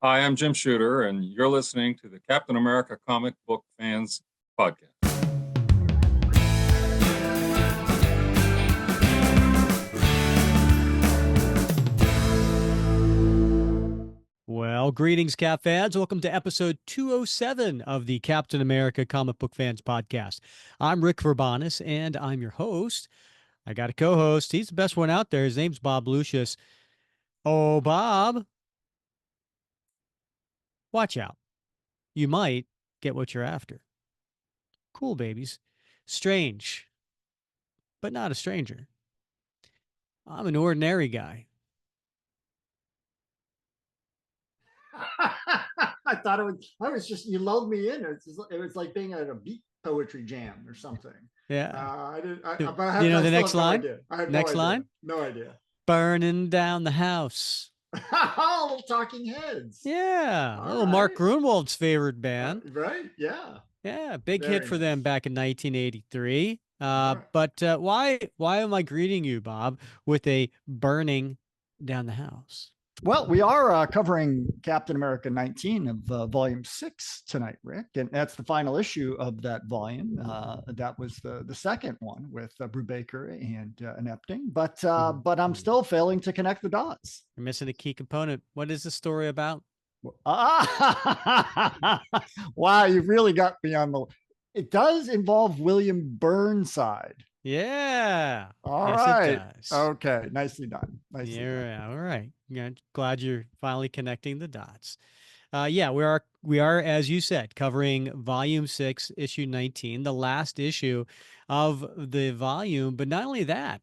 Hi, I'm Jim Shooter, and you're listening to the Captain America Comic Book Fans Podcast. Well, greetings, Cap fans. Welcome to episode 207 of the Captain America Comic Book Fans Podcast. I'm Rick Verbanis, and I'm your host. I got a co-host. He's the best one out there. His name's Bob Lucius. Oh, Bob, watch out. You might get what you're after. Cool, babies. Strange, but not a stranger. I'm an ordinary guy. I was just, you lulled me in. It was like being at a beat poetry jam or something. Yeah. But Do you know the next still have line? no idea. I have Next no idea. line? No idea. Burning down the house. Oh, little Talking Heads. Yeah. All Little Mark right. Grunwald's favorite band. Right. Yeah. Yeah, big Very hit for them nice. back in 1983. All right. But why am I greeting you, Bob, with a burning down the house? Well, we are covering Captain America 19 of Volume 6 tonight, Rick, and that's the final issue of that volume. That was the second one with Brubaker and Epting, but I'm still failing to connect the dots. You're missing a key component. What is the story about? Wow, you've really got me on the. It does involve William Burnside. Yeah. All Yes, right. it does. Okay. Nicely done. Nicely done. Yeah. All right. Yeah, glad you're finally connecting the dots. Yeah, we are, as you said, covering Volume 6, Issue 19, the last issue of the volume. But not only that,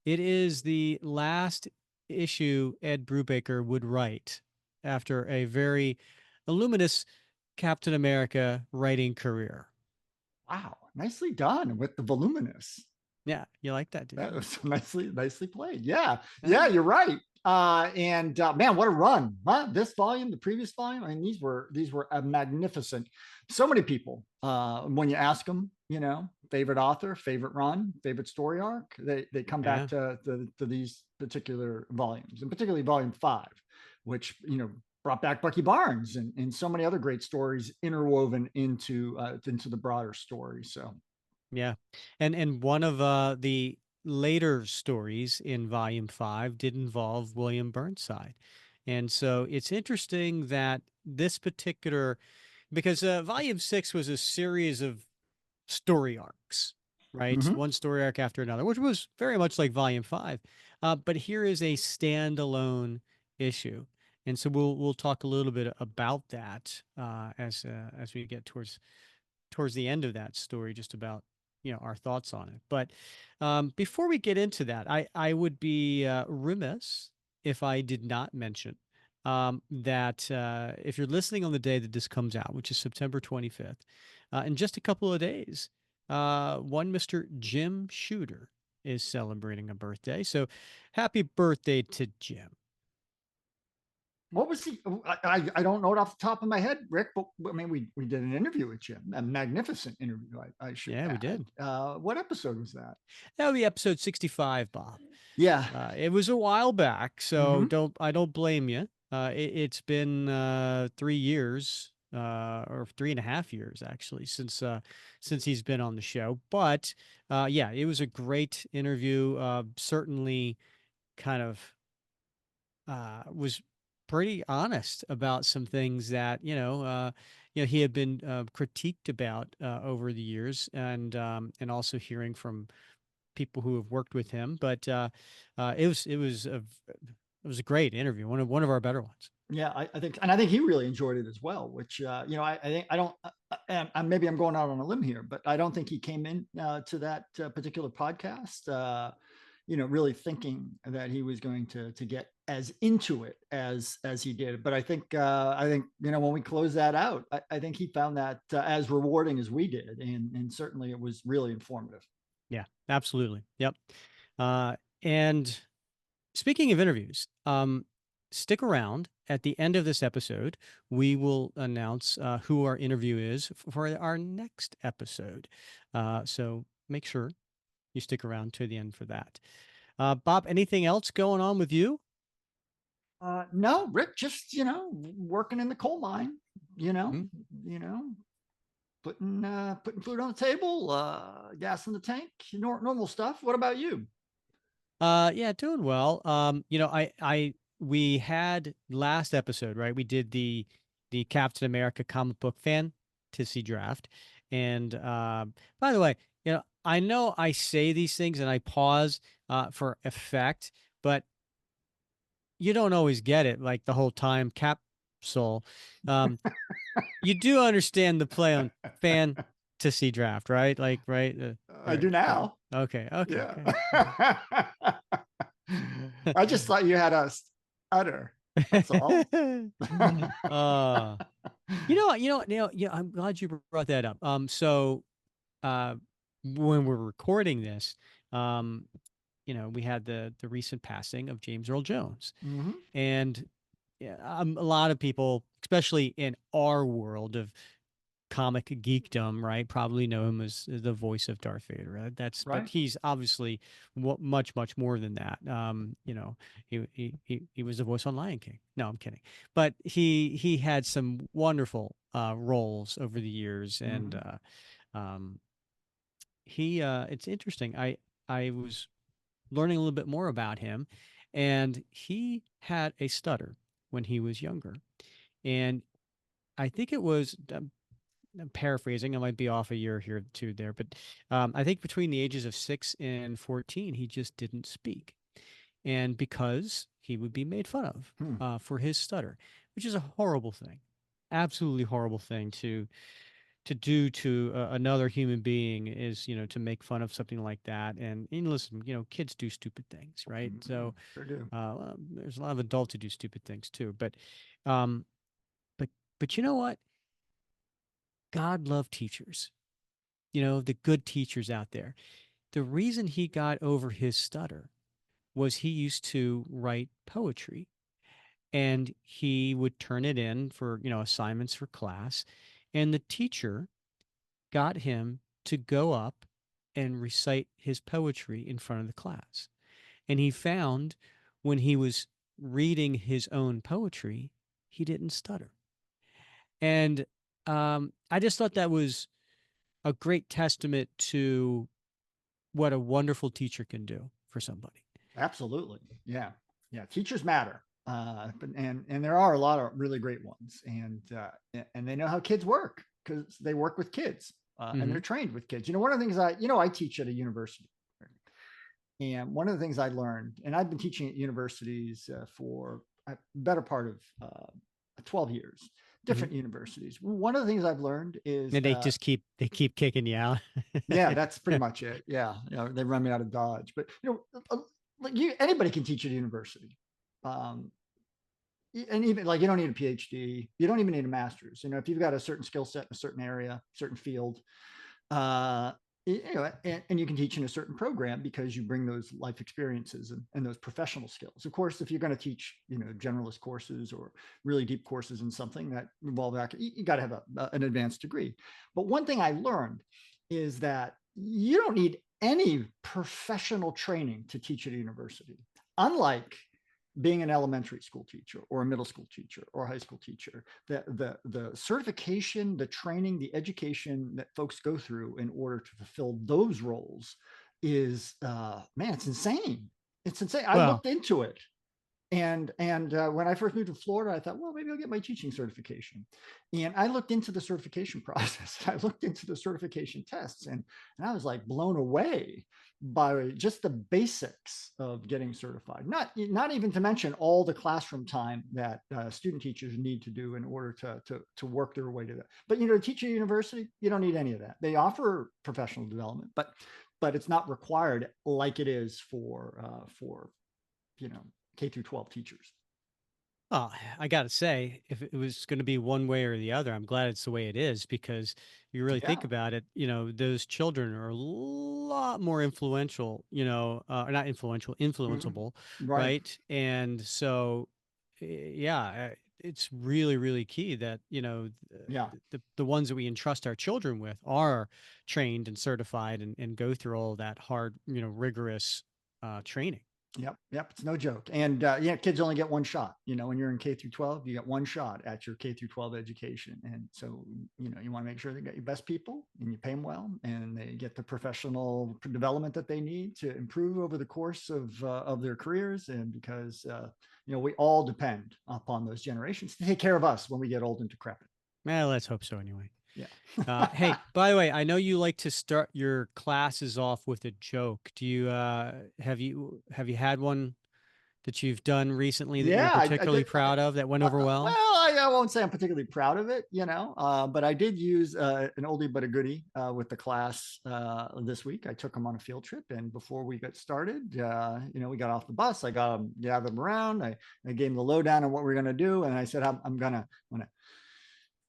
it is the last issue Ed Brubaker would write after a very luminous Captain America writing career. Wow. Nicely done with the voluminous. Yeah, you like that, did That you? was nicely played. Yeah, you're right. And man, what a run! Huh? This volume, the previous volume, I mean, these were a magnificent. So many people, when you ask them, favorite author, favorite run, favorite story arc, they come back to these particular volumes, and particularly Volume 5, which brought back Bucky Barnes and so many other great stories interwoven into the broader story. So Yeah. And one of the later stories in Volume 5 did involve William Burnside. And so it's interesting that this particular, because Volume 6 was a series of story arcs, right? mm-hmm. One story arc after another, which was very much like Volume 5. But here is a standalone issue. And so we'll talk a little bit about that as we get towards the end of that story, just about our thoughts on it. But before we get into that, I would be remiss if I did not mention that if you're listening on the day that this comes out, which is September 25th, in just a couple of days, one Mr. Jim Shooter is celebrating a birthday. So happy birthday to Jim. What was he? I don't know it off the top of my head, Rick. But I mean, we did an interview with Jim, a magnificent interview. I should. Yeah, we did. What episode was that? That would be episode 65, Bob. Yeah, It was a while back, so mm-hmm. I don't blame you. It's been 3 years, or 3.5 years actually, since he's been on the show. But yeah, it was a great interview. Certainly, kind of was pretty honest about some things that he had been critiqued about over the years, and also hearing from people who have worked with him. But it was a great interview, one of our better ones. Yeah, I think, and I think he really enjoyed it as well. Which I think I don't. Maybe I'm going out on a limb here, but I don't think he came in to that particular podcast. Really thinking that he was going to get as into it as he did. But I think when we close that out, I think he found that as rewarding as we did, and certainly it was really informative. Yeah, absolutely. Yep. And speaking of interviews, stick around. At the end of this episode, we will announce who our interview is for our next episode. So make sure you stick around to the end for that. Bob, anything else going on with you? No, Rick, just, working in the coal mine, you know, Mm. you know, putting food on the table, gas in the tank, normal stuff. What about you? Yeah, doing well. We had last episode, right? We did the Captain America comic book fantasy draft. And by the way, I know I say these things and I pause for effect, but you don't always get it like the whole time capsule. Um, you do understand the play on fantasy draft, right? Like, right? I Right, do right. now. Okay, okay, Yeah. okay. I just thought you had a stutter. That's all. uh, yeah, I'm glad you brought that up. So uh, when we're recording this, um, we had the recent passing of James Earl Jones, Mhm. and yeah, a lot of people, especially in our world of comic geekdom, right, probably know him as the voice of Darth Vader. Right? But Right. he's obviously much, much more than that. He was the voice on Lion King. No, I'm kidding. But he had some wonderful roles over the years, and Mhm. um, it's interesting. I was learning a little bit more about him, and he had a stutter when he was younger, and I think it was. I'm paraphrasing. I might be off a year here, too, there, but I think between the ages of 6 and 14, he just didn't speak, and because he would be made fun of Hmm. for his stutter, which is a horrible thing, absolutely horrible thing to do to another human being is to make fun of something like that. And listen, kids do stupid things, right? So Sure do. there's a lot of adults who do stupid things too, um, but but you know what? God loved teachers. The good teachers out there. The reason he got over his stutter was he used to write poetry, and he would turn it in for, assignments for class. And the teacher got him to go up and recite his poetry in front of the class. And he found when he was reading his own poetry, he didn't stutter. And I just thought that was a great testament to what a wonderful teacher can do for somebody. Absolutely. Yeah. Yeah. Teachers matter. And there are a lot of really great ones, and they know how kids work because they work with kids, and Hmm. they're trained with kids. One of the things I teach at a university, and one of the things I learned, and I've been teaching at universities for a better part of 12 years, Hmm. different universities. One of the things I've learned is And that, they keep kicking you out. yeah, that's pretty much it. Yeah, they run me out of Dodge. But like anybody can teach at a university, um, and even like you don't need a PhD, you don't even need a master's. If you've got a certain skill set in a certain area, certain field, uh, and you can teach in a certain program because you bring those life experiences and those professional skills. Of course, if you're going to teach, generalist courses or really deep courses in something that involve you got to have an advanced degree. But one thing I learned is that you don't need any professional training to teach at a university. Unlike being an elementary school teacher or a middle school teacher or a high school teacher, the certification, the training, the education that folks go through in order to fulfill those roles is man, it's insane. It's insane. I Well, looked into it, and when I first moved to Florida, I thought, well, maybe I'll get my teaching certification. And I looked into the certification process. I looked into the certification tests, and I was like blown away by just the basics of getting certified. Not even to mention all the classroom time that student teachers need to do in order to work their way to that. But to teach at a university, you don't need any of that. They offer professional development, but it's not required like it is for you know K through 12 teachers. well, I got to say, if it was going to be one way or the other, I'm glad it's the way it is because you really think Yeah. about it, those children are a lot more influential, or not influential, Mhm. influenceable, Right. right? And so, yeah, it's really, really key that, Yeah. the ones that we entrust our children with are trained and certified and go through all that hard, rigorous training. Yep. It's no joke. And yeah, kids only get one shot. When you're in K through 12, you get one shot at your K through 12 education. And so, you want to make sure they get your best people and you pay them well, and they get the professional development that they need to improve over the course of their careers. And because we all depend upon those generations to take care of us when we get old and decrepit. Well, let's hope so anyway. Yeah. Hey, by the way, I know you like to start your classes off with a joke. Do you have you had one that you've done recently that you're Yeah, I particularly did. proud of that went over Well, well? I won't say I'm particularly proud of it, but I did use an oldie but a goodie with the class this week. I took them on a field trip, and before we got started, we got off the bus. I got them, gathered them around. I gave them the lowdown on what we're going to do, and I said, I'm gonna.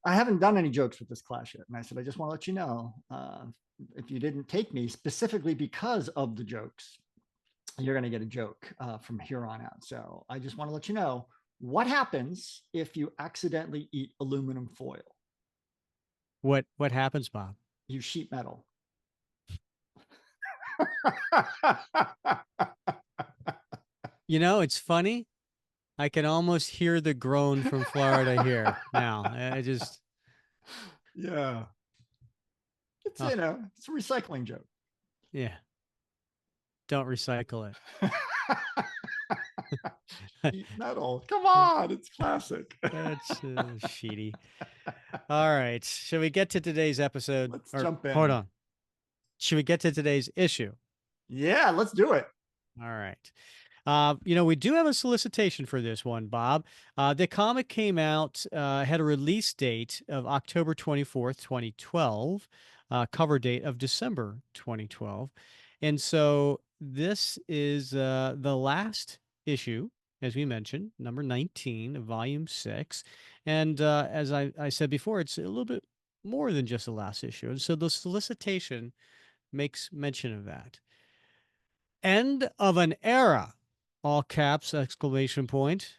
I haven't done any jokes with this class yet, and I said, I just want to let you know, if you didn't take me specifically because of the jokes, you're going to get a joke from here on out. So I just want to let you know what happens if you accidentally eat aluminum foil. What happens, Bob? You sheet metal. It's funny. I can almost hear the groan from Florida here now. I just Yeah. It's, oh, it's a recycling joke. yeah. Don't recycle it. Sheet metal. Come on. It's classic. That's sheety. All right. Shall we get to today's episode? Let's Or, jump in. hold on. Should we get to today's issue? Yeah, let's do it. All right. We do have a solicitation for this one, Bob. The comic came out, had a release date of October 24th, 2012, cover date of December 2012. And so this is the last issue, as we mentioned, number 19 of volume 6. And as I said before, it's a little bit more than just the last issue. And so the solicitation makes mention of that. End of an era, all caps, exclamation point.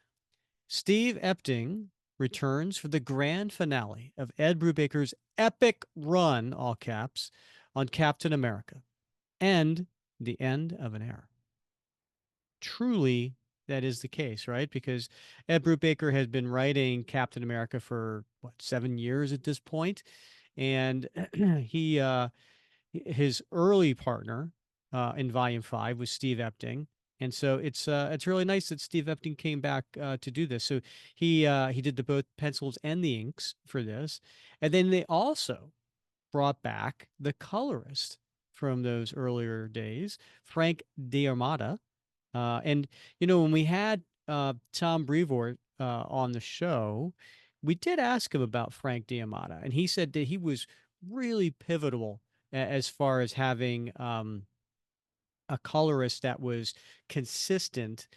Steve Epting returns for the grand finale of Ed Brubaker's epic run, all caps, on Captain America, and the end of an era. Truly, that is the case, right? Because Ed Brubaker has been writing Captain America for, 7 years at this point? And he his early partner in Volume 5 was Steve Epting, and so it's really nice that Steve Epting came back to do this. So he did the both pencils and the inks for this, and then they also brought back the colorist from those earlier days, Frank D'Armata. And when we had Tom Brevoort on the show, we did ask him about Frank D'Armata, and he said that he was really pivotal as far as having a colorist that was consistent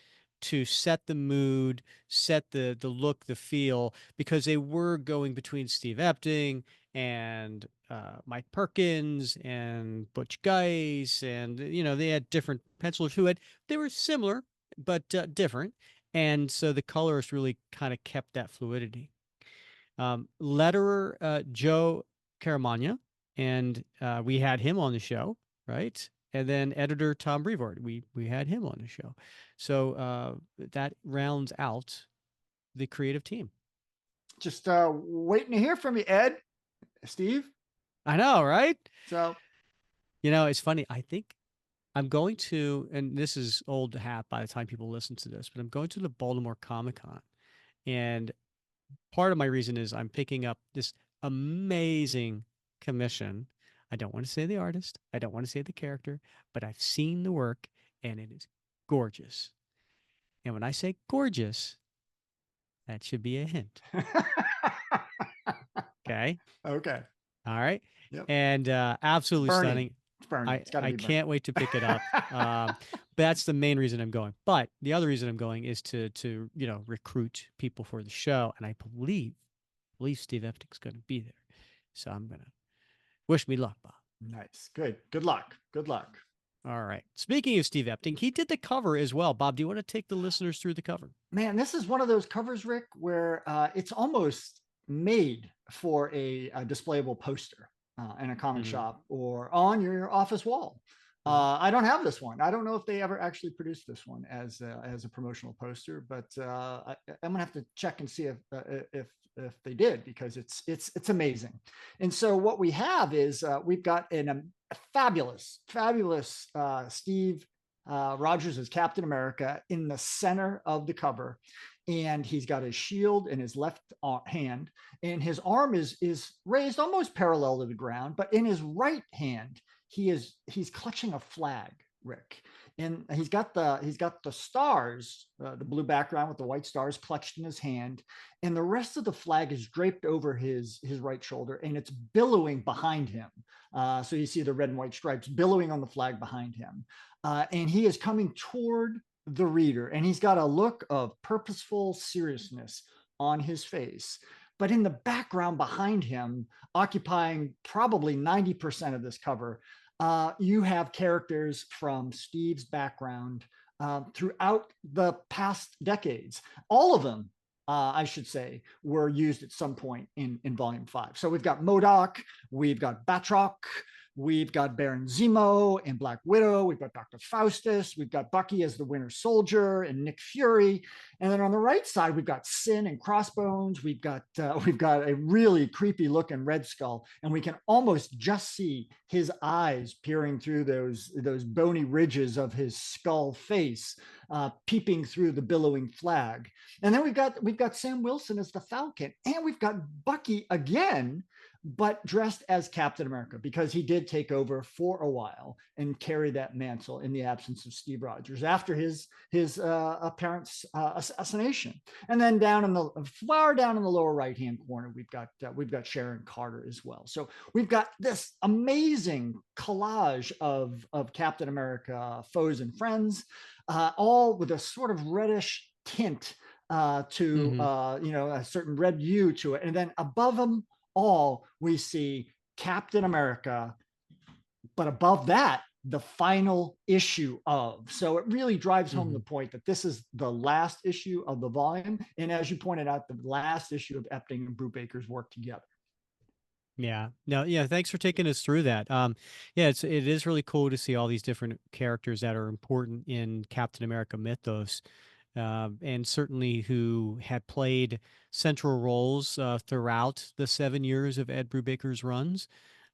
to set the mood, set the look, the feel, because they were going between Steve Epting and Mike Perkins and Butch Guice, and they had different pencilers they were similar but different, and so the colorist really kind of kept that fluidity. Letterer Joe Caramagna, and we had him on the show, right? And then editor Tom Brevoort, we had him on the show. So that rounds out the creative team. Just waiting to hear from you, Ed, Steve. I know, right? So, it's funny. I think I'm going to, and this is old hat by the time people listen to this, but I'm going to the Baltimore Comic-Con. And part of my reason is I'm picking up this amazing commission. I don't want to say the artist, I don't want to say the character, but I've seen the work and it is gorgeous. And when I say gorgeous, that should be a hint. Okay. Okay. All right. Yep. And absolutely Burning. stunning. It's burning. I can't wait to pick it up. That's the main reason I'm going. But the other reason I'm going is to recruit people for the show, and I believe Steve Epting's going to be there. So I'm going to wish me luck, Bob. Nice. Good luck. Good luck. All right. Speaking of Steve Epting, he did the cover as well. Bob, do you want to take the listeners through the cover? Man, this is one of those covers, Rick, where it's almost made for a displayable poster in a comic shop or on your office wall. I don't have this one. I don't know if they ever actually produced this one as a promotional poster, but I'm gonna have to check and see if they did, because it's amazing. And so what we have is we've got a fabulous Steve Rogers as Captain America in the center of the cover, and he's got his shield in his left hand, and his arm is raised almost parallel to the ground, but in his right hand he's clutching a flag, Rick, and he's got the stars, the blue background with the white stars clutched in his hand, and the rest of the flag is draped over his right shoulder, and it's billowing behind him. So you see the red and white stripes billowing on the flag behind him, and he is coming toward the reader, and he's got a look of purposeful seriousness on his face. But in the background behind him, occupying probably 90% of this cover, you have characters from Steve's background throughout the past decades. All of them, I should say, were used at some point in Volume 5. So we've got MODOK, we've got Batroc, we've got Baron Zemo and Black Widow. We've got Dr. Faustus. We've got Bucky as the Winter Soldier and Nick Fury. And then on the right side, we've got Sin and Crossbones. We've got a really creepy looking Red Skull, and we can almost just see his eyes peering through those bony ridges of his skull face, peeping through the billowing flag. And then we've got Sam Wilson as the Falcon, and we've got Bucky again, but dressed as Captain America, because he did take over for a while and carry that mantle in the absence of Steve Rogers after his parents' assassination. And then far down in the lower right hand corner, we've got Sharon Carter as well. So we've got this amazing collage of Captain America foes and friends, all with a sort of reddish tint to a certain red hue to it, and then above them all, we see Captain America, but above that, the final issue of. So it really drives home the point that this is the last issue of the volume. And as you pointed out, the last issue of Epting and Brubaker's work together. Yeah. No, yeah, thanks for taking us through that. Yeah, it is really cool to see all these different characters that are important in Captain America mythos. And certainly who had played central roles throughout the 7 years of Ed Brubaker's runs.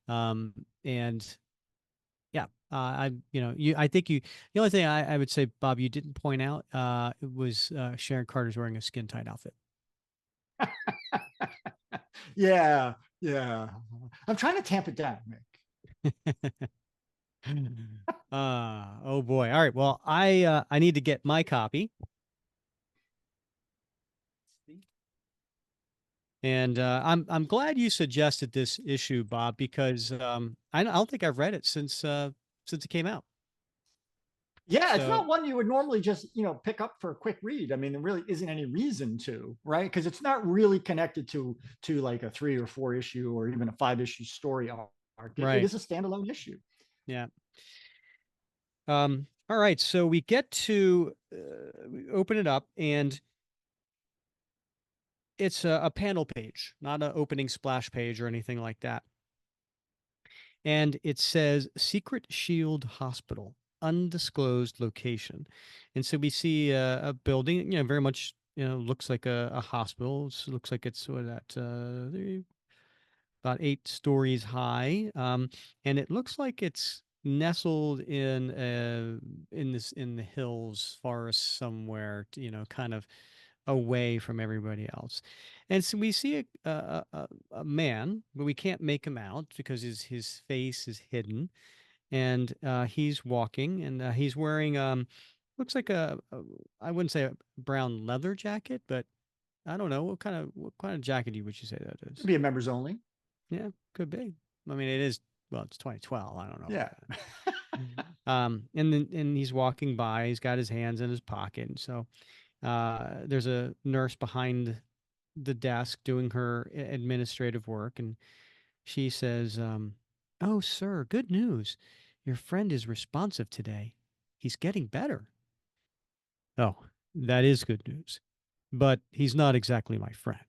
And yeah, I think the only thing I would say, Bob, you didn't point out was Sharon Carter's wearing a skin tight outfit. Yeah. I'm trying to tamp it down, Nick. Oh boy. All right. Well, I need to get my copy. And I'm glad you suggested this issue, Bob, because I don't think I've read it since it came out. Yeah, it's not one you would normally just pick up for a quick read. I mean, there really isn't any reason to, right? Because it's not really connected to like a 3 or 4 issue or even a 5 issue story arc. Right. It is a standalone issue. Yeah. All right. So we get to we open it up, and it's a panel page, not an opening splash page or anything like that. And it says Secret Shield Hospital, undisclosed location. And so we see a building, very much, looks like a hospital. It looks like it's about 8 stories high. And it looks like it's nestled in the hills, forest somewhere, kind of away from everybody else. And so we see a man, but we can't make him out because his face is hidden. And he's walking, and he's wearing looks like I wouldn't say a brown leather jacket, but I don't know what kind of jacket would you say that is? Could be a members only. Yeah, could be. I mean, it is. Well, it's 2012. I don't know. Yeah. And he's walking by. He's got his hands in his pocket, and so there's a nurse behind the desk doing her administrative work, and she says, "Oh, sir, good news. Your friend is responsive today. He's getting better." Oh, that is good news, but he's not exactly my friend.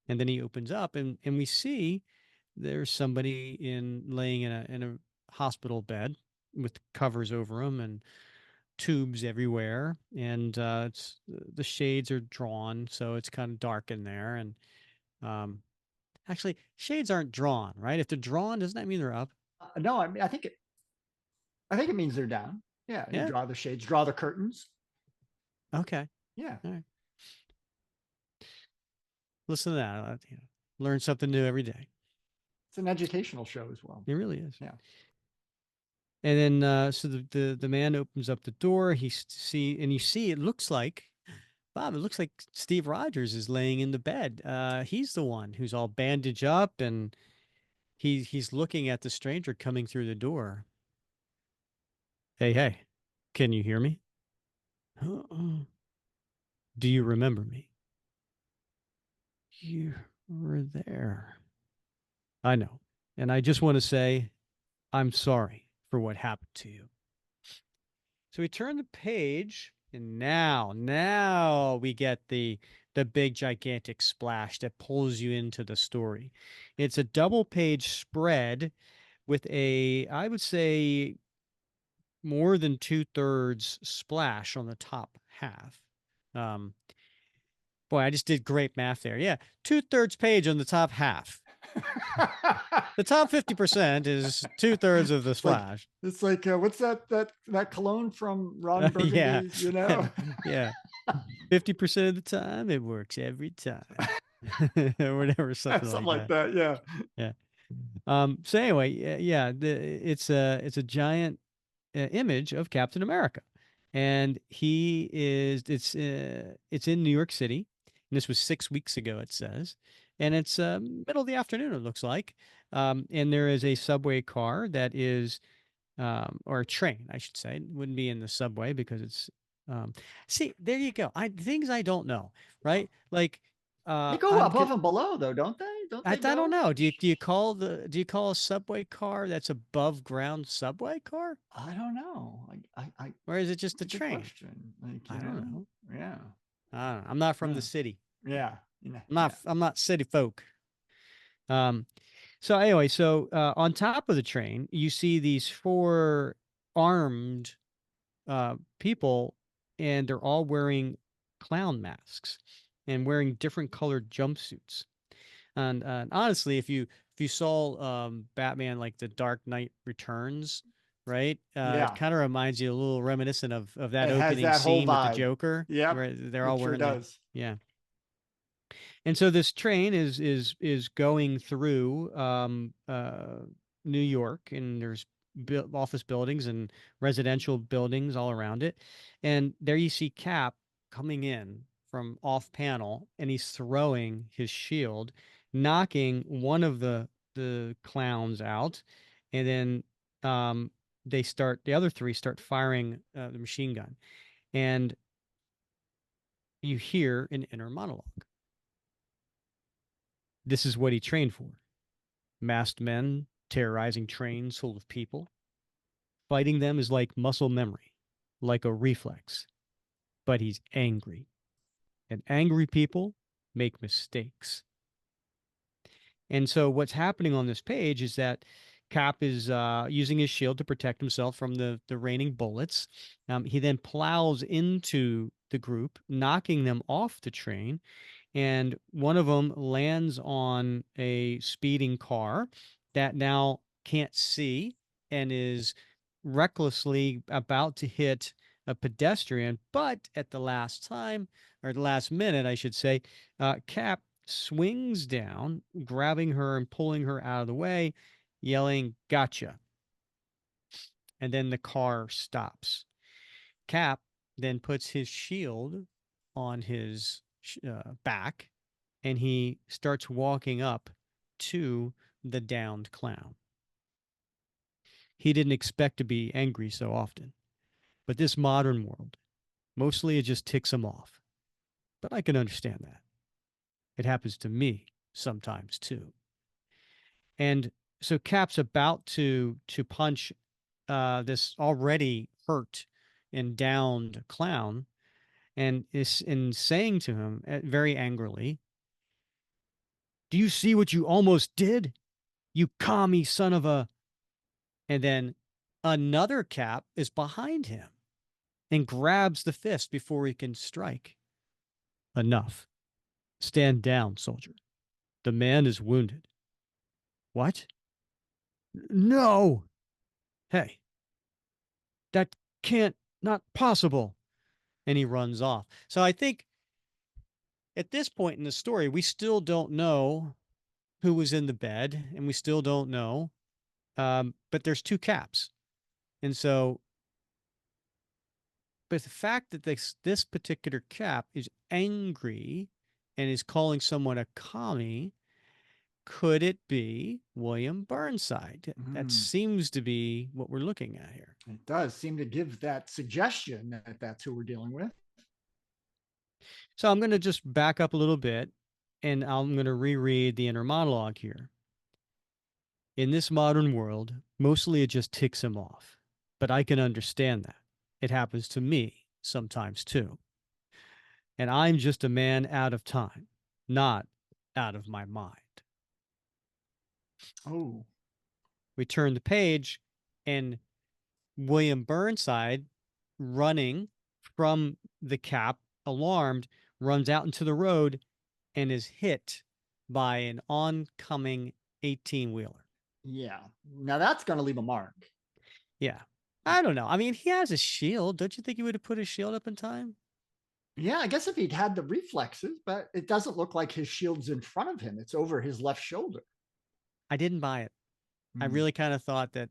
And then he opens up, and we see there's somebody laying in a hospital bed, with covers over them and tubes everywhere, and it's the shades are drawn, so it's kind of dark in there. And um, actually, shades aren't drawn, right? If they're drawn, doesn't that mean they're up? No, I mean, I think it means they're down. Yeah, you Yeah. draw the shades, draw the curtains. Okay. Yeah, All right. Listen to that. Learn something new every day. it's an educational show as well. It really is. Yeah. And then, so the man opens up the door. You see, it looks like, Bob, it looks like Steve Rogers is laying in the bed. He's the one who's all bandaged up, and he's looking at the stranger coming through the door. Hey, hey, can you hear me? Do you remember me? You were there. I know. And I just want to say, I'm sorry for what happened to you. So we turn the page, and now we get the big gigantic splash that pulls you into the story. It's a double page spread with I would say, more than 2/3 splash on the top half. Um, Boy, I just did great math there. Yeah, 2/3 page on the top half. The top 50% is 2/3 of the splash. It's like what's that cologne from Ron Yeah. Burgundy's? You know, Yeah. 50% of the time, it works every time. Or whatever, something like that. Yeah. Yeah. So anyway, yeah, it's a giant image of Captain America, and it's in New York City, and this was 6 weeks ago, it says, and it's middle of the afternoon, it looks like, and there is a subway car that is, or a train, I should say. It wouldn't be in the subway because it's, see, there you go. Things I don't know, right? Like, They go I'm above and below, though, don't they? Don't I they don't go? know. Do you call a subway car that's above ground subway car, I don't know. or is it just a It's a good train? question. Like, I don't know. yeah, I don't know. I'm not from yeah, the city. yeah, yeah, I'm not. I'm not city folk. Um. So anyway, on top of the train, you see these four armed people, and they're all wearing clown masks and wearing different colored jumpsuits. And honestly, if you saw Batman, like the Dark Knight Returns, right? It yeah. kind of reminds you a little reminiscent of that It has opening that whole scene with the vibe. Joker, Yep, where they're it all sure wearing the, does. yeah. And so this train is going through New York, and there's office buildings and residential buildings all around it. And there you see Cap coming in from off panel, and he's throwing his shield, knocking one of the clowns out, and then the other three start firing the machine gun, and you hear an inner monologue. This is what he trained for. Masked men terrorizing trains full of people. Fighting them is like muscle memory, like a reflex. But he's angry. And angry people make mistakes. And so what's happening on this page is that Cap is using his shield to protect himself from the raining bullets. He then plows into the group, knocking them off the train, and one of them lands on a speeding car that now can't see and is recklessly about to hit a pedestrian. But at the last time, or the last minute, I should say, Cap swings down, grabbing her and pulling her out of the way, yelling, "Gotcha." And then the car stops. Cap then puts his shield on his back, and he starts walking up to the downed clown. He didn't expect to be angry so often, but this modern world, mostly it just ticks him off. But I can understand that. It happens to me sometimes too. And so Cap's about to punch this already hurt and downed clown, and is in saying to him very angrily, "Do you see what you almost did? You commie son of a..." And then another Cap is behind him and grabs the fist before he can strike. Enough. Stand down, soldier. The man is wounded. What? No. Hey, that can't, not possible. And he runs off. So I think at this point in the story, we still don't know who was in the bed, and we still don't know. But there's two Caps. And so, but the fact that this particular Cap is angry and is calling someone a commie, could it be William Burnside? That seems to be what we're looking at here. It does seem to give that suggestion that that's who we're dealing with. So I'm going to just back up a little bit, and I'm going to reread the inner monologue here. In this modern world, mostly it just ticks him off, but I can understand that. It happens to me sometimes too. And I'm just a man out of time, not out of my mind. Oh, We turn the page, and William Burnside, running from the Cap, alarmed, runs out into the road and is hit by an oncoming 18-wheeler. yeah. Now that's going to leave a mark. Yeah. I don't know. I mean, he has a shield. Don't you think he would have put his shield up in time? Yeah, I guess if he'd had the reflexes, but it doesn't look like his shield's in front of him. It's over his left shoulder. I didn't buy it. I Mm. really kind of thought that,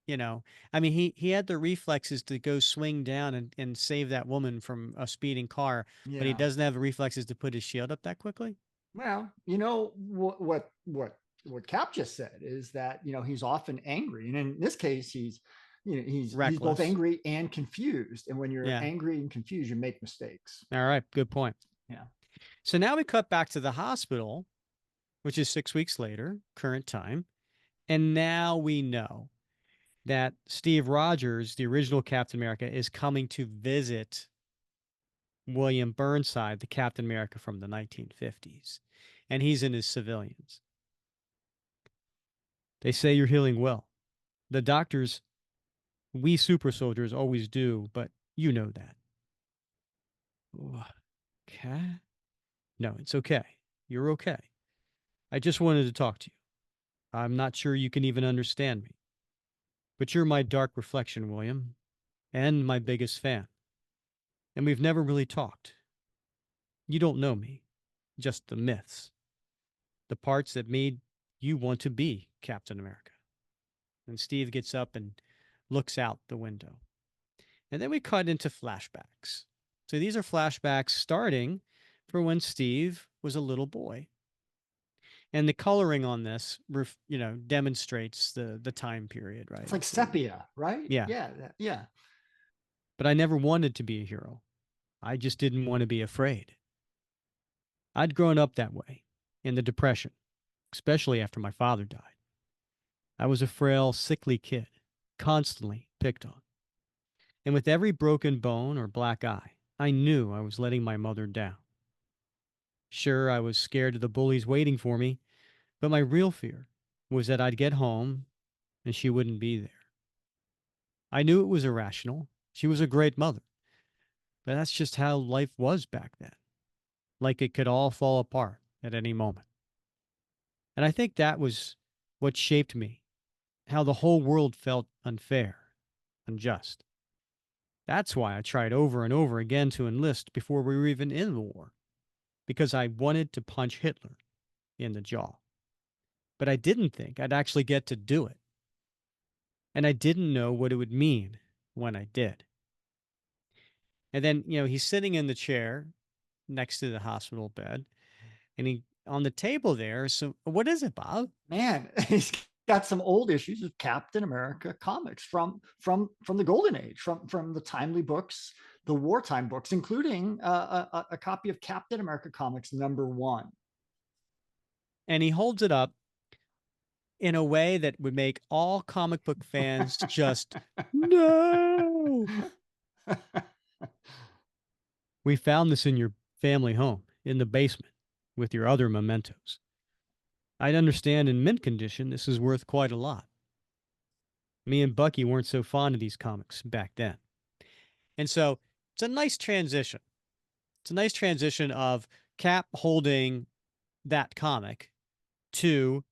I mean, he had the reflexes to go swing down and save that woman from a speeding car, but he Yeah. doesn't have the reflexes to put his shield up that quickly. Well, you know what Cap just said is that he's often angry, and in this case, he's he's both Reckless. angry and confused. And when you're Yeah. angry and confused, you make mistakes. All right. Good point. Yeah. So now we cut back to the hospital, which is 6 weeks later, current time. And now we know that Steve Rogers, the original Captain America, is coming to visit William Burnside, the Captain America from the 1950s. And he's in his civilians. They say you're healing well. The doctors, we super soldiers always do, but you know that. Okay. No, it's okay. You're okay. I just wanted to talk to you. I'm not sure you can even understand me. But you're my dark reflection, William, and my biggest fan. And we've never really talked. You don't know me, just the myths, the parts that made you want to be Captain America. And Steve gets up and looks out the window. And then we cut into flashbacks. So these are flashbacks starting for when Steve was a little boy. And the coloring on this, demonstrates the time period, right? It's like sepia, right? Yeah. Yeah. But I never wanted to be a hero. I just didn't want to be afraid. I'd grown up that way, in the Depression, especially after my father died. I was a frail, sickly kid, constantly picked on. And with every broken bone or black eye, I knew I was letting my mother down. Sure, I was scared of the bullies waiting for me, but my real fear was that I'd get home and she wouldn't be there. I knew it was irrational. She was a great mother. But that's just how life was back then. Like it could all fall apart at any moment. And I think that was what shaped me, how the whole world felt unfair, unjust. That's why I tried over and over again to enlist before we were even in the war, because I wanted to punch Hitler in the jaw. But I didn't think I'd actually get to do it. And I didn't know what it would mean when I did. And then, he's sitting in the chair next to the hospital bed, and on the table there. So what is it, Bob? Man, he's got some old issues of Captain America comics from the golden age, from the timely books, the wartime books, including a copy of Captain America Comics #1. And he holds it up in a way that would make all comic book fans just no. We found this in your family home in the basement with your other mementos. I'd understand in mint condition this is worth quite a lot. Me and Bucky weren't so fond of these comics back then. And so it's a nice transition. It's a nice transition of Cap holding that comic to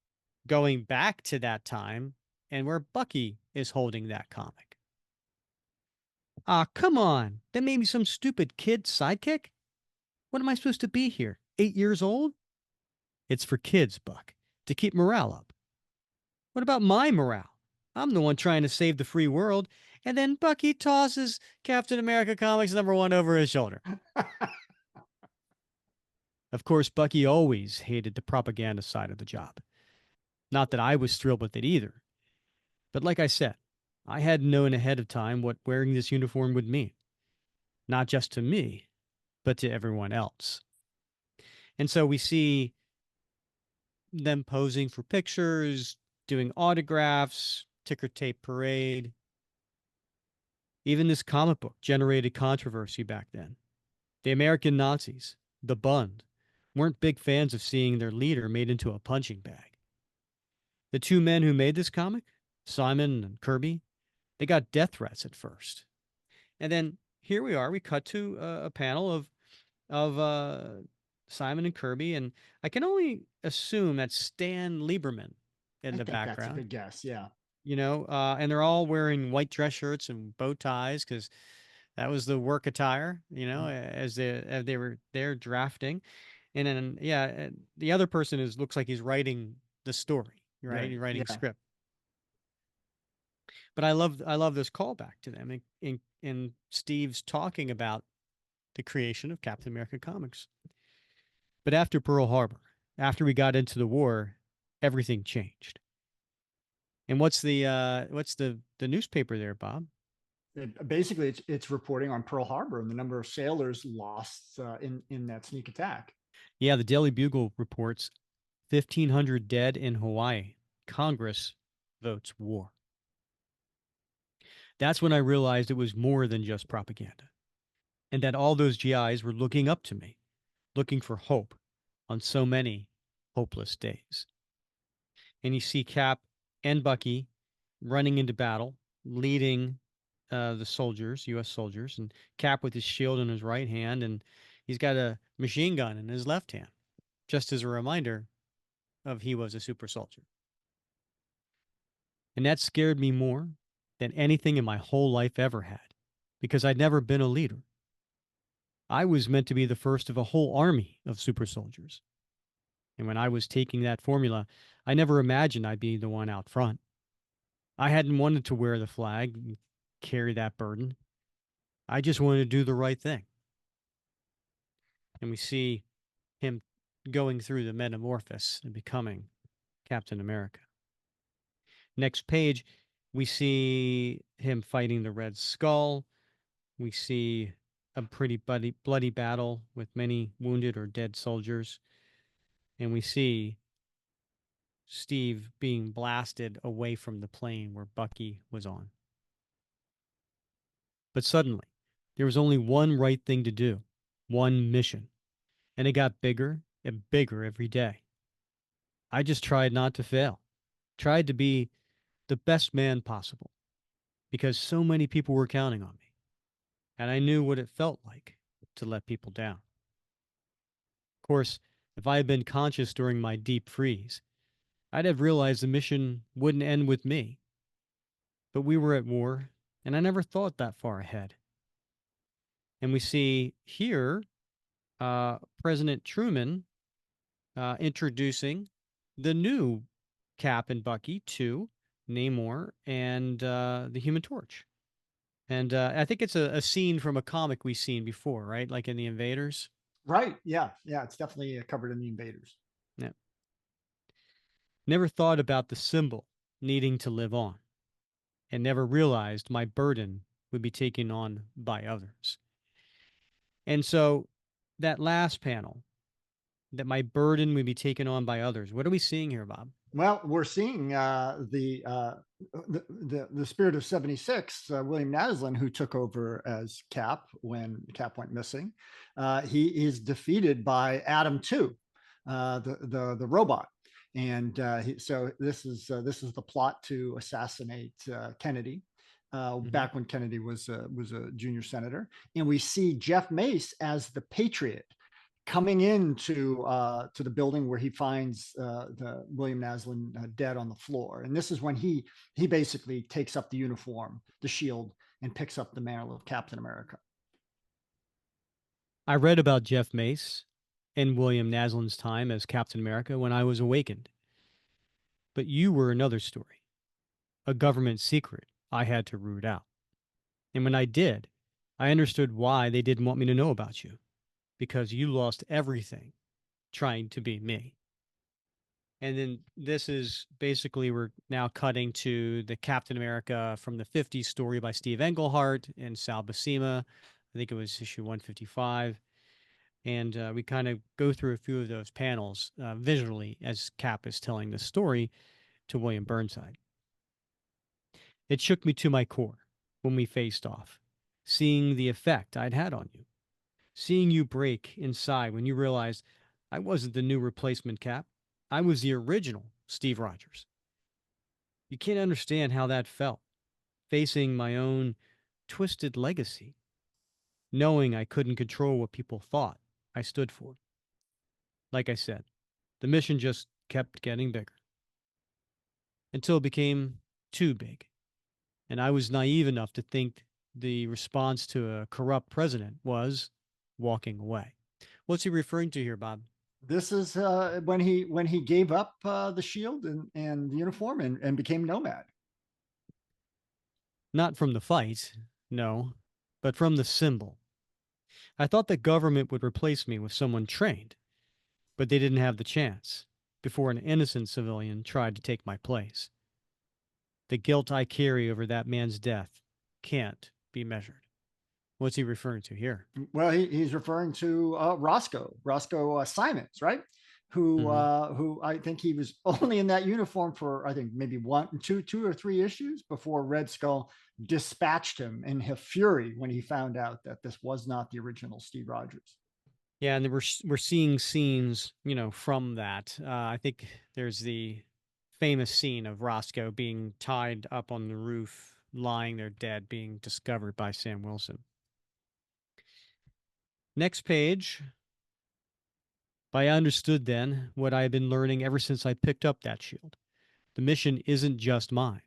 going back to that time and where Bucky is holding that comic. Ah, come on. That made me some stupid kid sidekick? What am I supposed to be here? 8 years old? It's for kids, Buck, to keep morale up. What about my morale? I'm the one trying to save the free world. And then Bucky tosses Captain America Comics #1 over his shoulder. Of course, Bucky always hated the propaganda side of the job. Not that I was thrilled with it either. But like I said, I had known ahead of time what wearing this uniform would mean. Not just to me, but to everyone else. And so we see them posing for pictures, doing autographs, ticker tape parade. Even this comic book generated controversy back then. The American Nazis, the Bund, weren't big fans of seeing their leader made into a punching bag. The two men who made this comic, Simon and Kirby, they got death threats at first. And then here we are, we cut to a panel of Simon and Kirby, and I can only assume that's Stan Lieberman in I the think that's a background. good guess. Yeah. And they're all wearing white dress shirts and bow ties because that was the work attire, as they were there drafting. And then, the other person looks like he's writing the story, right? He's writing Yeah. script. But I love this callback to them in Steve's talking about the creation of Captain America Comics. But after Pearl Harbor, after we got into the war, everything changed. And what's the newspaper there, Bob? Basically, it's reporting on Pearl Harbor and the number of sailors lost in that sneak attack. Yeah, the Daily Bugle reports 1,500 dead in Hawaii. Congress votes war. That's when I realized it was more than just propaganda, and that all those GIs were looking up to me, looking for hope on so many hopeless days. And you see Cap and Bucky running into battle, leading the soldiers, U.S. soldiers, and Cap with his shield in his right hand, and he's got a machine gun in his left hand, just as a reminder of he was a super soldier. And that scared me more than anything in my whole life ever had, because I'd never been a leader. I was meant to be the first of a whole army of super soldiers. And when I was taking that formula, I never imagined I'd be the one out front. I hadn't wanted to wear the flag and carry that burden. I just wanted to do the right thing. And we see him going through the metamorphosis and becoming Captain America. Next page, we see him fighting the Red Skull. We see a pretty bloody battle with many wounded or dead soldiers. And we see Steve being blasted away from the plane where Bucky was on. But suddenly, there was only one right thing to do, one mission, and it got bigger and bigger every day. I just tried not to fail, tried to be the best man possible, because so many people were counting on me, and I knew what it felt like to let people down. Of course, if I had been conscious during my deep freeze, I'd have realized the mission wouldn't end with me. But we were at war, and I never thought that far ahead. And we see here President Truman introducing the new Cap and Bucky to Namor and the Human Torch. And I think it's a scene from a comic we've seen before, right? Like in The Invaders. Right. Yeah. Yeah. It's definitely covered in The Invaders. Yeah. Never thought about the symbol needing to live on, and never realized my burden would be taken on by others. And so that last panel, that my burden would be taken on by others. What are we seeing here, Bob? Well, we're seeing the spirit of '76, William Naslund, who took over as Cap when Cap went missing. He is defeated by Adam 2, the robot, And so this is the plot to assassinate Kennedy. Back when Kennedy was a junior senator, and we see Jeff Mace as the patriot coming into to the building where he finds the William Naslund dead on the floor. And this is when he basically takes up the uniform, the shield, and picks up the mantle of Captain America. I read about Jeff Mace and William Naslund's time as Captain America when I was awakened. But you were another story, a government secret I had to root out. And when I did, I understood why they didn't want me to know about you, because you lost everything trying to be me. And then this is basically, we're now cutting to the Captain America from the 50s story by Steve Englehart and Sal Buscema. I think it was issue 155. And we kind of go through a few of those panels visually as Cap is telling the story to William Burnside. It shook me to my core when we faced off, seeing the effect I'd had on you, seeing you break inside when you realized I wasn't the new replacement Cap. I was the original Steve Rogers. You can't understand how that felt, facing my own twisted legacy, knowing I couldn't control what people thought I stood for. Like I said, the mission just kept getting bigger until it became too big. And I was naive enough to think the response to a corrupt president was walking away. What's he referring to here, Bob? This is when he gave up the shield and the uniform and became Nomad. Not from the fight, no, but from the symbol. I thought the government would replace me with someone trained, but they didn't have the chance before an innocent civilian tried to take my place. The guilt I carry over that man's death can't be measured. What's he referring to here? Well, he's referring to Roscoe Simons, right? Who I think he was only in that uniform for, I think, maybe two or three issues before Red Skull dispatched him in a fury when he found out that this was not the original Steve Rogers. Yeah, and we're seeing scenes, from that. I think there's the famous scene of Roscoe being tied up on the roof, lying there dead, being discovered by Sam Wilson. Next page. I understood then what I had been learning ever since I picked up that shield. The mission isn't just mine.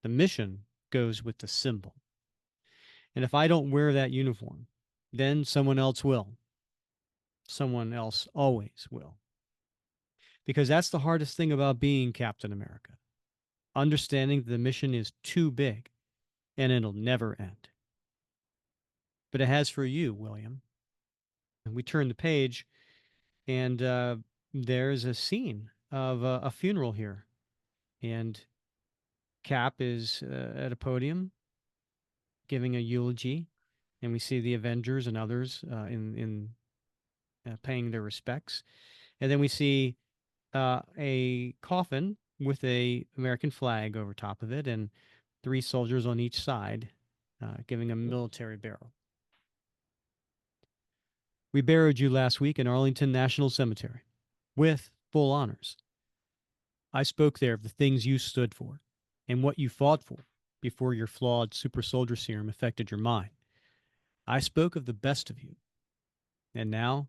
The mission goes with the symbol. And if I don't wear that uniform, then someone else will. Someone else always will. Because that's the hardest thing about being Captain America. Understanding that the mission is too big and it'll never end. But it has for you, William. And we turn the page, and there's a scene of a funeral here. And Cap is at a podium giving a eulogy, and we see the Avengers and others in paying their respects. And then we see a coffin with a American flag over top of it, and 3 soldiers on each side giving a military burial. We buried you last week in Arlington National Cemetery with full honors. I spoke there of the things you stood for and what you fought for before your flawed super soldier serum affected your mind. I spoke of the best of you. And now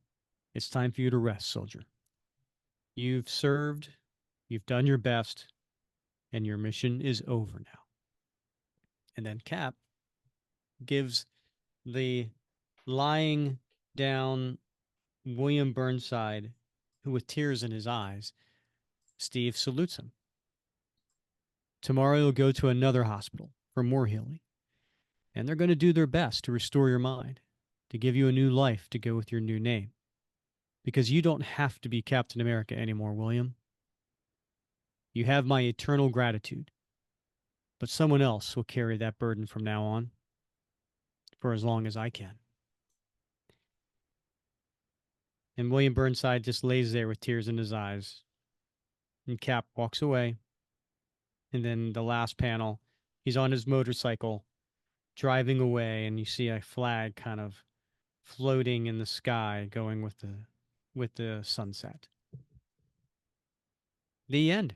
it's time for you to rest, soldier. You've served, you've done your best, and your mission is over now. And then Cap gives the lying down William Burnside, who with tears in his eyes, Steve salutes him. Tomorrow you'll go to another hospital for more healing. And they're going to do their best to restore your mind, to give you a new life to go with your new name. Because you don't have to be Captain America anymore, William. You have my eternal gratitude. But someone else will carry that burden from now on, for as long as I can. And William Burnside just lays there with tears in his eyes. And Cap walks away. And then the last panel, he's on his motorcycle driving away, and you see a flag kind of floating in the sky going with the sunset. The end.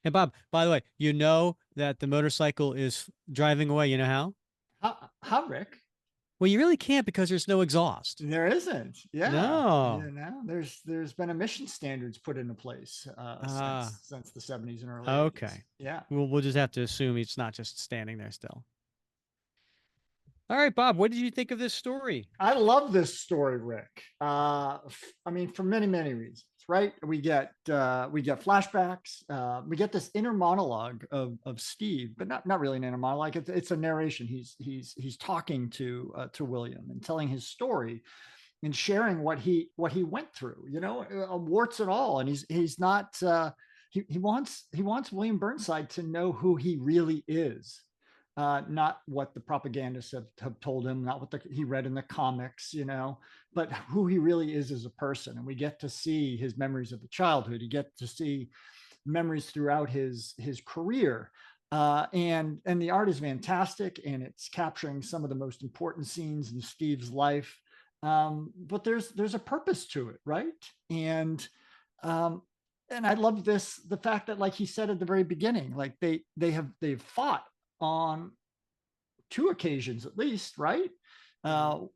And Bob, by the way, you know that the motorcycle is driving away. You know how? How, Rick? Well, you really can't because there's no exhaust. There isn't. Yeah. No. There's been emission standards put into place Ah, since the 70s and early 80s. okay. Yeah. We'll just have to assume it's not just standing there still. All right, Bob, what did you think of this story? I love this story, Rick. I mean, for many, many reasons, right? We get flashbacks. We get this inner monologue of Steve, but not really an inner monologue. It's a narration. He's talking to William and telling his story and sharing what he went through. You know, warts and all. And he's not. He wants William Burnside to know who he really is, not what the propagandists have told him, not what he read in the comics, you know, but who he really is as a person. And we get to see his memories of the childhood. You get to see memories throughout his career. And the art is fantastic, and it's capturing some of the most important scenes in Steve's life. But there's a purpose to it, right? Um, and I love the fact that, like he said at the very beginning, like they've fought on two occasions at least, right?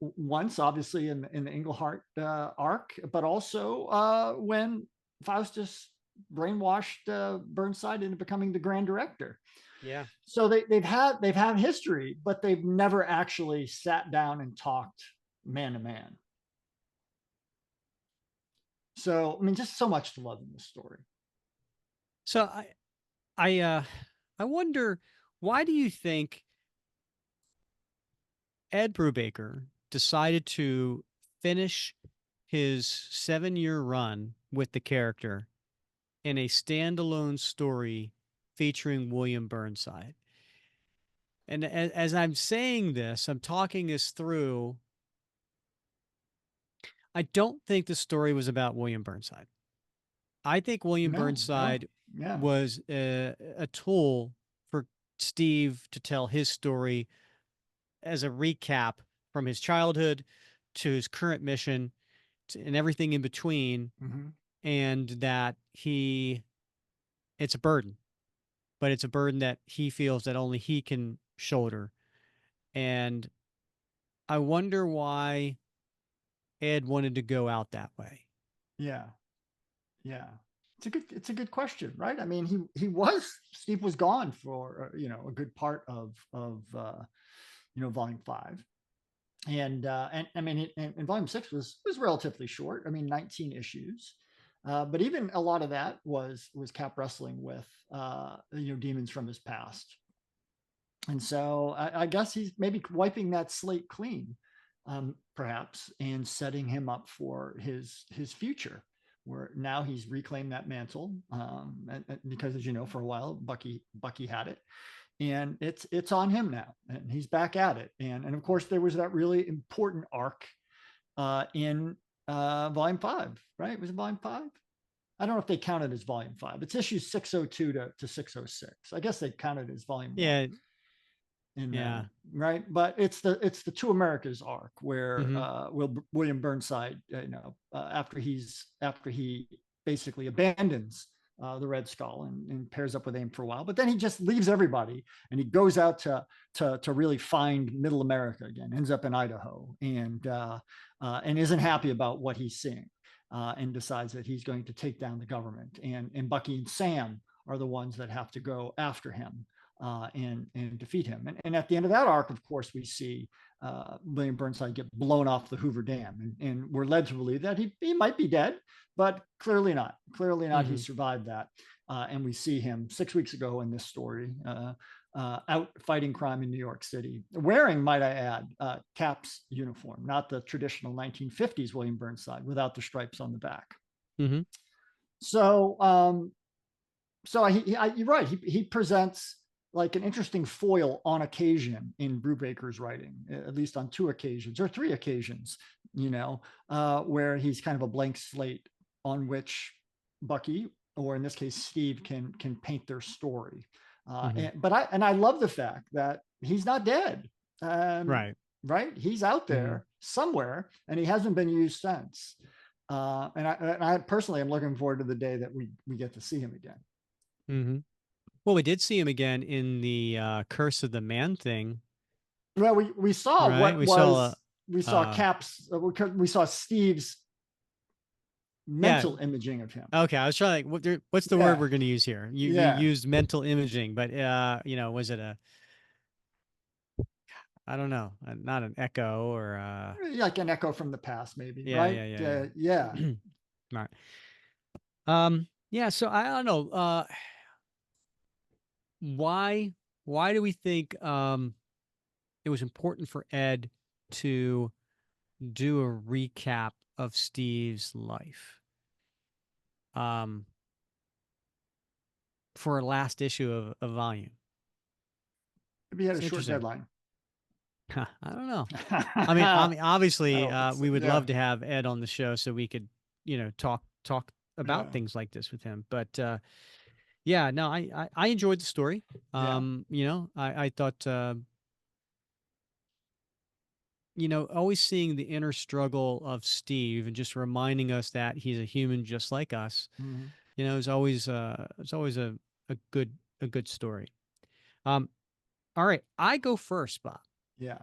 Once, obviously, in the Englehart arc, but also when Faustus brainwashed Burnside into becoming the Grand Director. Yeah. So they've had history, but they've never actually sat down and talked man to man. So I mean, just so much to love in this story. So I wonder, why do you think Ed Brubaker decided to finish his 7-year run with the character in a standalone story featuring William Burnside? And as I'm saying this, I'm talking this through. I don't think the story was about William Burnside. I think William Burnside Yeah. was a tool for Steve to tell his story as a recap from his childhood to his current mission and everything in between. Mm-hmm. And that it's a burden, but it's a burden that he feels that only he can shoulder. And I wonder why Ed wanted to go out that way. Yeah. Yeah. It's a good question, right? I mean, Steve was gone for a good part of volume 5. And I mean, and volume 6 was relatively short. I mean, 19 issues. But even a lot of that was Cap wrestling with demons from his past. And so I guess he's maybe wiping that slate clean, perhaps, and setting him up for his future, where now he's reclaimed that mantle. And because, as you know, for a while Bucky had it, and it's on him now, and he's back at it. And of course, there was that really important arc in volume 5, right? Was it volume 5? I don't know if they counted as volume 5. It's issues 602 to 606. I guess they counted as volume 1. Yeah. Right. But it's the Two Americas arc where William Burnside, after he basically abandons the Red Skull and pairs up with AIM for a while, but then he just leaves everybody and he goes out to really find Middle America again. Ends up in Idaho and isn't happy about what he's seeing, and decides that he's going to take down the government. And Bucky and Sam are the ones that have to go after him. And defeat him. And at the end of that arc, of course, we see William Burnside get blown off the Hoover Dam. And we're led to believe that he might be dead, but clearly not. Clearly not. He survived that. And we see him 6 weeks ago in this story, out fighting crime in New York City, wearing, might I add, Cap's uniform, not the traditional 1950s William Burnside without the stripes on the back. Mm-hmm. So you're right. He presents like an interesting foil on occasion in Brubaker's writing, at least on 2 occasions or 3 occasions, where he's kind of a blank slate on which Bucky, or in this case Steve, can paint their story. But I love the fact that he's not dead. Right. He's out there somewhere, and he hasn't been used since. And I personally am looking forward to the day that we get to see him again. Mm-hmm. Well, we did see him again in the Curse of the Man thing, Well, we saw right? what We saw, was we saw Cap's we saw Steve's yeah. mental imaging of him. Okay, I was trying. What's the word Yeah, we're going to use here? You yeah, used mental imaging, but was it a? I don't know, not an echo or like an echo from the past, maybe, yeah, right? yeah, yeah, Yeah. yeah. All right. Yeah. So I don't know. Why? Why do we think it was important for Ed to do a recap of Steve's life? For a last issue of a volume. Maybe he had It's a short interesting. deadline. I don't know. I mean, obviously, so. we would Yeah, love to have Ed on the show so we could, talk about yeah, things like this with him. But yeah, no, I enjoyed the story. yeah. I thought, always seeing the inner struggle of Steve and just reminding us that he's a human just like us, Mhm. is always a good story. Um, all right, I go first, Bob. Yeah.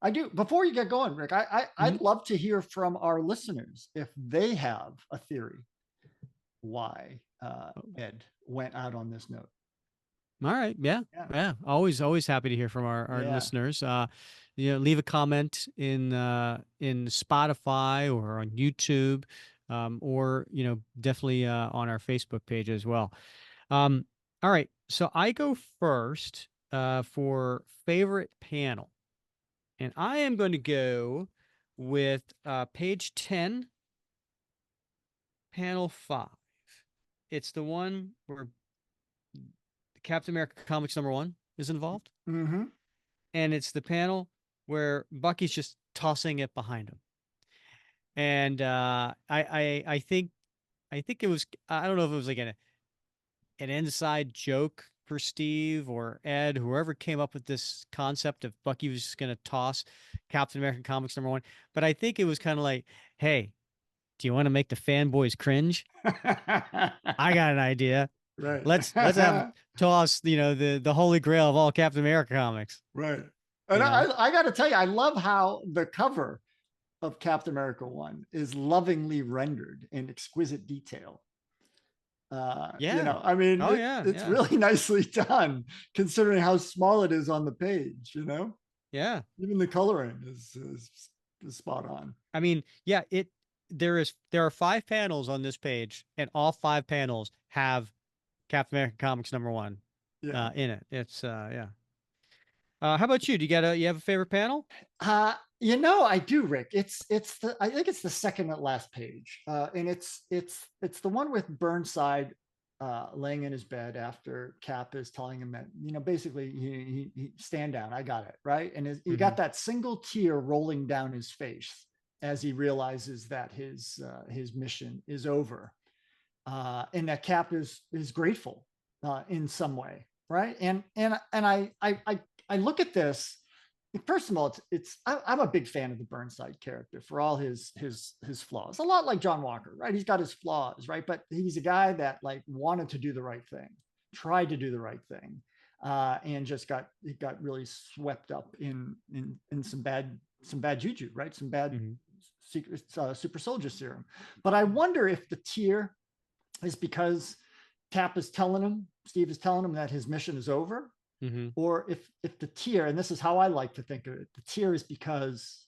I do. Before you get going, Rick, Mhm. I'd love to hear from our listeners if they have a theory why Ed went out on this note. All right. Yeah. Yeah. Yeah. Always happy to hear from our Yeah. listeners. Leave a comment in Spotify or on YouTube, or definitely on our Facebook page as well. Um, all right. So I go first for favorite panel, and I am going to go with page 10, panel 5. It's the one where Captain America Comics #1 is involved. Mm-hmm. And it's the panel where Bucky's just tossing it behind him. And I think it was, I don't know if it was like an inside joke for Steve or Ed, whoever came up with this concept of Bucky was just going to toss Captain American Comics #1. But I think it was kind of like, hey, do you want to make the fanboys cringe? I got an idea. Right. Let's have him toss, the holy grail of all Captain America comics. Right. You And know? I got to tell you, I love how the cover of Captain America 1 is lovingly rendered in exquisite detail. Yeah. I mean, Oh yeah, it's yeah. really nicely done considering how small it is on the page. Yeah. Even the coloring is spot on. I mean, yeah, there are 5 panels on this page, and all 5 panels have Captain America Comics #1 Yeah. in it. It's yeah. How about you? You have a favorite panel? I do, Rick. I think it's the second at last page. And it's the one with Burnside laying in his bed after Cap is telling him that, basically he stand down. I got it. Right. And you got that single tear rolling down his face as he realizes that his mission is over. And that Cap is grateful in some way. Right. And I look at this. First of all, I'm a big fan of the Burnside character for all his flaws. A lot like John Walker, right? He's got his flaws, right? But he's a guy that like wanted to do the right thing, tried to do the right thing, and just got really swept up in some bad juju, right? Some bad Mm-hmm. secret super soldier serum. But I wonder if the tear is because Steve is telling him that his mission is over, Mm-hmm. or if the tear, and this is how I like to think of it, the tear is because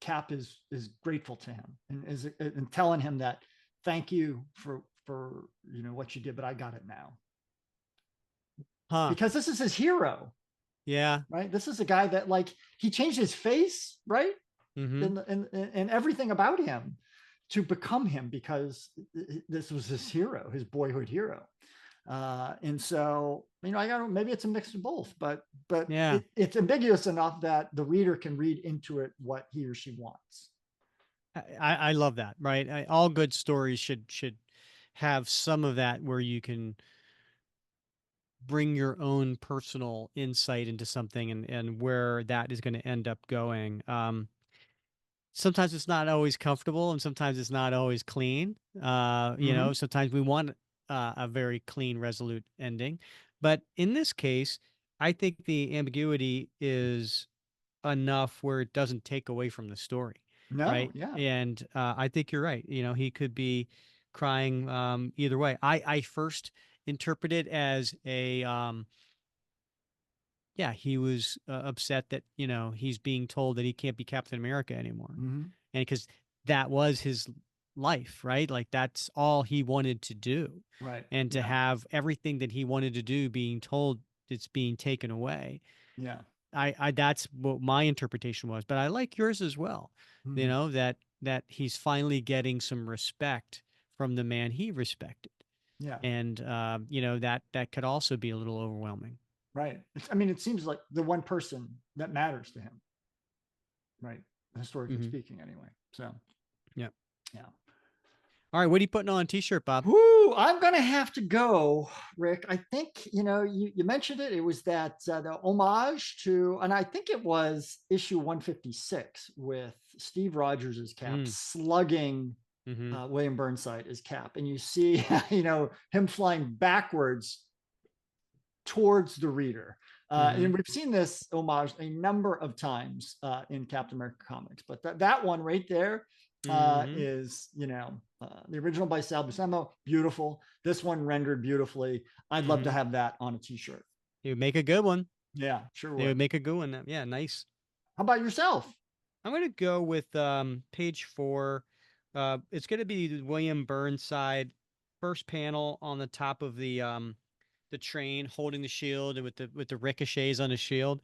Cap is grateful to him and telling him that thank you for what you did, but I got it now. Huh. Because this is his hero, Yeah. right? This is a guy that like he changed his face, right? Mm-hmm. And everything about him to become him because this was his hero, his boyhood hero. And so, maybe it's a mix of both, but Yeah. it's ambiguous enough that the reader can read into it what he or she wants. I love that, right? All good stories should have some of that where you can bring your own personal insight into something and where that is going to end up going. sometimes it's not always comfortable and sometimes it's not always clean. Sometimes we want a very clean, resolute ending. But in this case, I think the ambiguity is enough where it doesn't take away from the story. No, Right. yeah. And I think you're right. He could be crying either way. I first interpret it as yeah, he was upset that, he's being told that he can't be Captain America anymore. Mm-hmm. And because that was his life, right? Like that's all he wanted to do. Right. And to Yeah. have everything that he wanted to do being told it's being taken away. Yeah. I that's what my interpretation was, but I like yours as well. Mhm. That he's finally getting some respect from the man he respected. Yeah. And that could also be a little overwhelming. Right. I mean, it seems like the one person that matters to him, right? Historically Mhm. speaking, anyway. So, Yeah. yeah. All right, what are you putting on a t-shirt, Bob? Whoo, I'm gonna have to go, Rick. I think you mentioned it. It was that the homage to, and I think it was issue 156 with Steve Rogers as Cap Mm. slugging Mm-hmm. William Burnside as Cap, and you see him flying backwards towards the reader. Mm-hmm. And we've seen this homage a number of times in Captain America comics, but that one right there Mm-hmm. is, the original by Sal Buscema, beautiful. This one rendered beautifully. I'd love to have that on a t-shirt. It would make a good one. Yeah, sure It would would. make a good one. Yeah, nice. How about yourself? I'm going to go with page 4. It's going to be William Burnside, first panel on the top of the train, holding the shield and with the ricochets on his shield.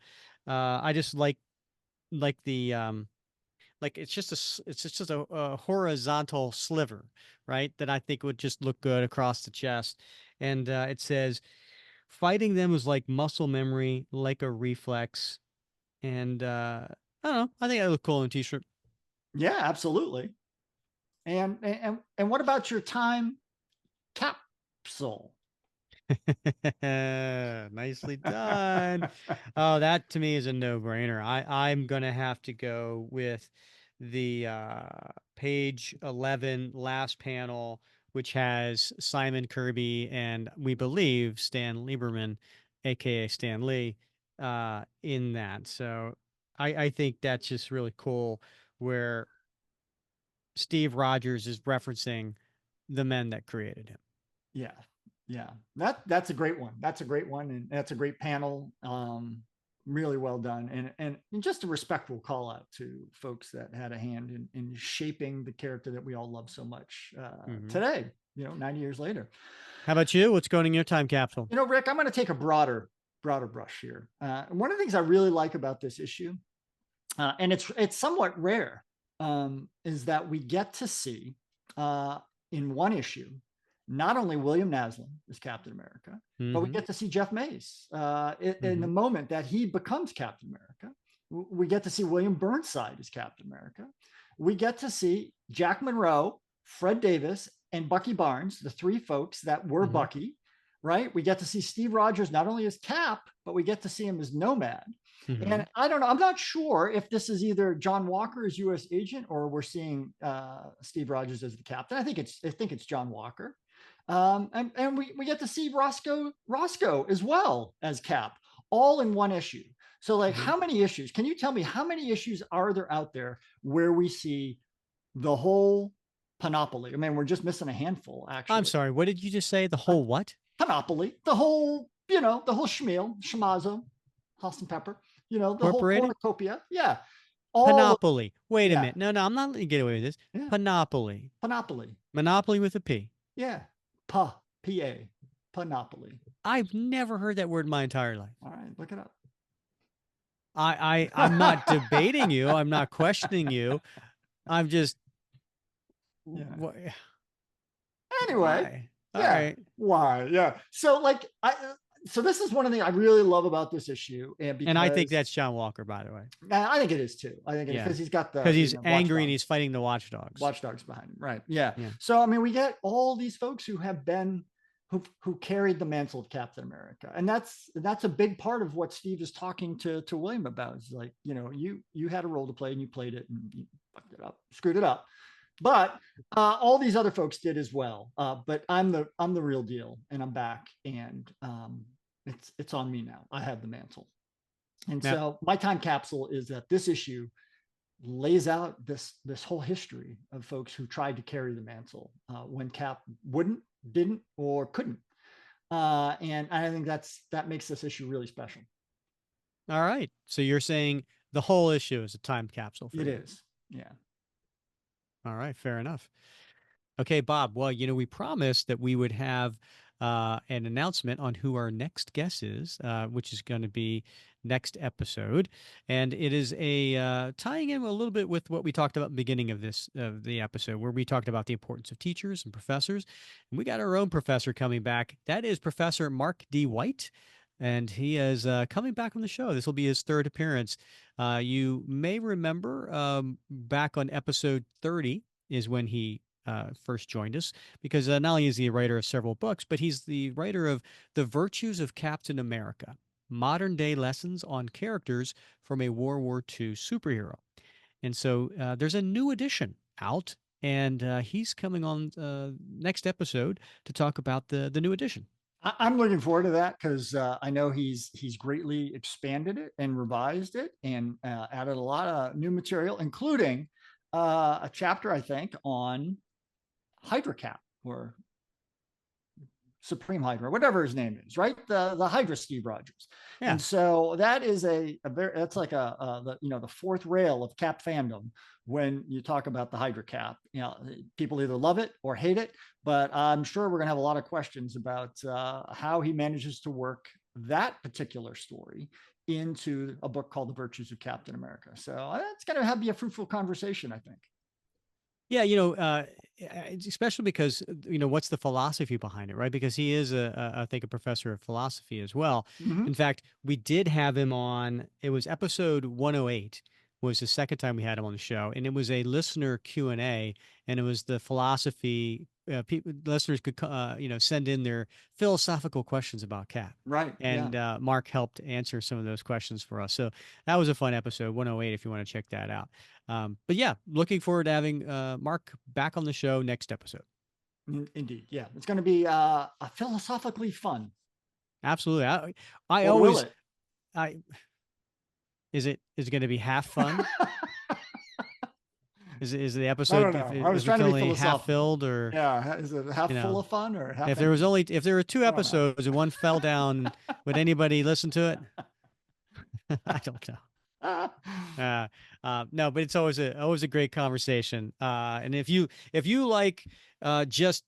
I just like the like it's just a horizontal sliver, right? That I think would just look good across the chest. And it says, fighting them was like muscle memory, like a reflex. And I don't know. I think I look cool in a t-shirt. Yeah, absolutely. And what about your time capsule? Nicely done. Oh, that to me is a no-brainer. I'm gonna have to go with the page 11 last panel, which has Simon Kirby and we believe Stan Lieberman, aka Stan Lee, in that. So I think that's just really cool where Steve Rogers is referencing the men that created him. Yeah, yeah. That's a great one. That's a great one, and that's a great panel. Really well done, and just a respectful call out to folks that had a hand in shaping the character that we all love so much today. 90 years later. How about you? What's going in your time capsule? Rick, I'm going to take a broader brush here. One of the things I really like about this issue, and it's somewhat rare, is that we get to see in one issue not only William Naslund as Captain America, but we get to see Jeff Mace in the moment that he becomes Captain America. We get to see William Burnside as Captain America. We get to see Jack Monroe, Fred Davis, and Bucky Barnes, the three folks that were Bucky, right? We get to see Steve Rogers not only as Cap, but we get to see him as Nomad. And I don't know, I'm not sure if this is either John Walker as U.S. agent or we're seeing Steve Rogers as the captain. I think it's John Walker. And we get to see Roscoe as well as Cap, all in one issue. So like, how many issues? Can you tell me how many issues are there out there where we see the whole panoply? I mean, we're just missing a handful, actually. I'm sorry. What did you just say? The whole what? Panoply, the whole schmeal, schmazo, House and Pepper, the whole cornucopia. Yeah. Panopoly. Wait a minute. No, I'm not letting you get away with this. Yeah. Panopoly. Panoply. Monopoly with a P. Yeah. P-A. Panoply. I've never heard that word in my entire life. All right, look it up. I'm not debating you. I'm not questioning you. I'm just. Yeah. Anyway. All yeah. right. Why? Yeah. So so this is one of the things I really love about this issue, and I think that's John Walker, by the way. I think it is too. I think it is because he's got because he's angry and he's fighting the watchdogs. Watchdogs behind him, right? Yeah. So I mean, we get all these folks who have been who carried the mantle of Captain America. And that's a big part of what Steve is talking to William about. It's like, you had a role to play and you played it and you fucked it up, screwed it up. But all these other folks did as well. But I'm the real deal, and I'm back, and it's on me now. I have the mantle. And so my time capsule is that this issue lays out this whole history of folks who tried to carry the mantle when Cap wouldn't, didn't, or couldn't. And I think that makes this issue really special. All right. So you're saying the whole issue is a time capsule for you. It is. Yeah. All right. Fair enough. Okay, Bob. Well, we promised that we would have an announcement on who our next guest is, which is going to be next episode, and it is a tying in a little bit with what we talked about at the beginning of the episode, where we talked about the importance of teachers and professors. And we got our own professor coming back. That is Professor Mark D. White, and he is coming back on the show. This will be his third appearance. You may remember back on episode 30 is when he first joined us, because not only is he a writer of several books, but he's the writer of The Virtues of Captain America, Modern Day Lessons on Characters from a World War II Superhero. And so there's a new edition out, and he's coming on next episode to talk about the new edition. I'm looking forward to that, because I know he's greatly expanded it and revised it and added a lot of new material, including a chapter, I think, on Hydra Cap, or Supreme Hydra, whatever his name is, right? The Hydra Steve Rogers. Yeah. And so that is that's like the fourth rail of Cap fandom when you talk about the Hydra Cap. People either love it or hate it, but I'm sure we're gonna have a lot of questions about how he manages to work that particular story into a book called The Virtues of Captain America. So that's gonna be a fruitful conversation, I think. Yeah, especially because, what's the philosophy behind it, right? Because he is, I think, a professor of philosophy as well. Mm-hmm. In fact, we did have him on, it was episode 108, was the second time we had him on the show. And it was a listener Q&A, and it was the philosophy, listeners could, send in their philosophical questions about Cap. Right. And Mark helped answer some of those questions for us. So that was a fun episode, 108, if you want to check that out. But yeah, looking forward to having Mark back on the show next episode. Indeed. Yeah. It's going to be philosophically fun. Absolutely. I always, is it going to be half fun? Is the episode, I was trying to be half filled, or is it half full of fun, or half? If there were two episodes and one fell down, would anybody listen to it? I don't know. No, but it's always a great conversation. And if you like just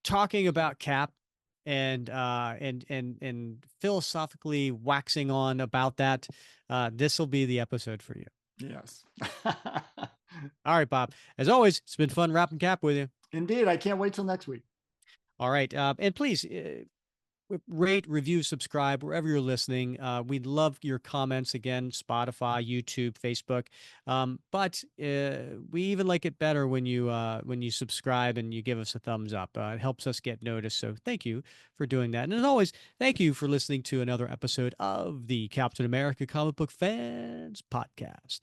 talking about Cap and philosophically waxing on about that, this will be the episode for you. Yes. All right, Bob. As always, it's been fun wrapping Cap with you. Indeed. I can't wait till next week. All right. And please rate, review, subscribe wherever you're listening. We'd love your comments. Again, Spotify, YouTube, Facebook. But we even like it better when you subscribe and you give us a thumbs up. It helps us get noticed. So thank you for doing that. And as always, thank you for listening to another episode of the Captain America Comic Book Fans Podcast.